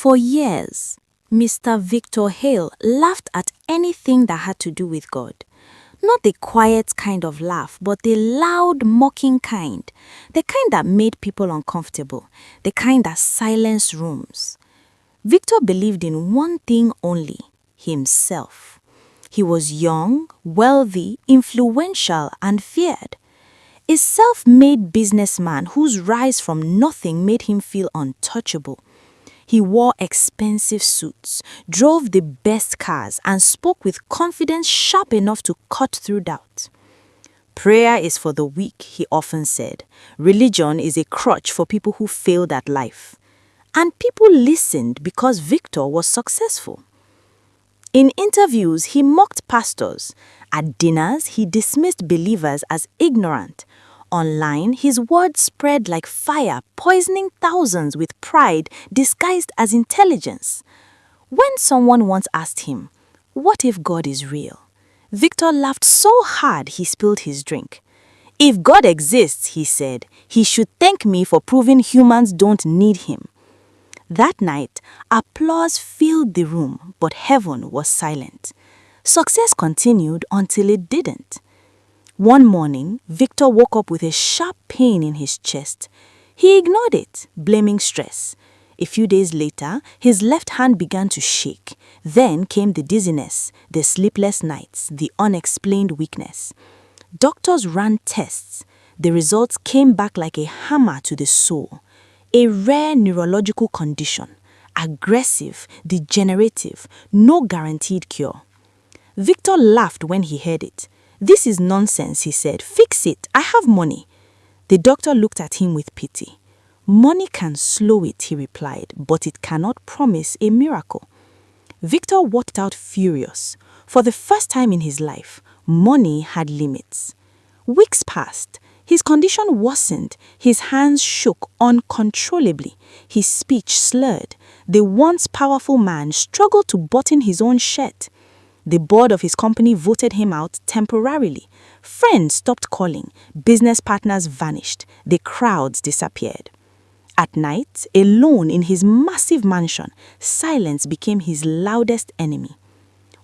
For years, Mr. Victor Hale laughed at anything that had to do with God. Not the quiet kind of laugh, but the loud, mocking kind. The kind that made people uncomfortable. The kind that silenced rooms. Victor believed in one thing only: himself. He was young, wealthy, influential, and feared. A self-made businessman whose rise from nothing made him feel untouchable. He wore expensive suits, drove the best cars, and spoke with confidence sharp enough to cut through doubt. Prayer is for the weak, he often said. Religion is a crutch for people who failed at life. And people listened because Victor was successful. In interviews, he mocked pastors. At dinners, he dismissed believers as ignorant. Online, his words spread like fire, poisoning thousands with pride disguised as intelligence. When someone once asked him, "What if God is real?" Victor laughed so hard he spilled his drink. "If God exists," he said, "he should thank me for proving humans don't need him." That night, applause filled the room, but heaven was silent. Success continued until it didn't. One morning, Victor woke up with a sharp pain in his chest. He ignored it, blaming stress. A few days later, his left hand began to shake. Then came the dizziness, the sleepless nights, the unexplained weakness. Doctors ran tests. The results came back like a hammer to the soul. A rare neurological condition, aggressive, degenerative, no guaranteed cure. Victor laughed when he heard it. "This is nonsense," he said. "Fix it. I have money." The doctor looked at him with pity. "Money can slow it," he replied, "but it cannot promise a miracle." Victor walked out furious. For the first time in his life, money had limits. Weeks passed. His condition worsened. His hands shook uncontrollably. His speech slurred. The once powerful man struggled to button his own shirt. The board of his company voted him out temporarily. Friends stopped calling. Business partners vanished. The crowds disappeared. At night, alone in his massive mansion, silence became his loudest enemy.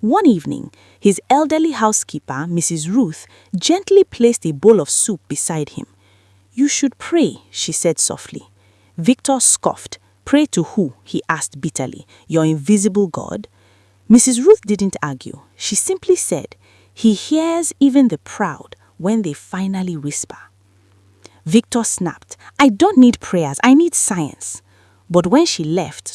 One evening, his elderly housekeeper, Mrs. Ruth, gently placed a bowl of soup beside him. "You should pray," she said softly. Victor scoffed. "Pray to who?" he asked bitterly. "Your invisible God?" Mrs. Ruth didn't argue. She simply said, "He hears even the proud when they finally whisper." Victor snapped, "I don't need prayers, I need science." But when she left,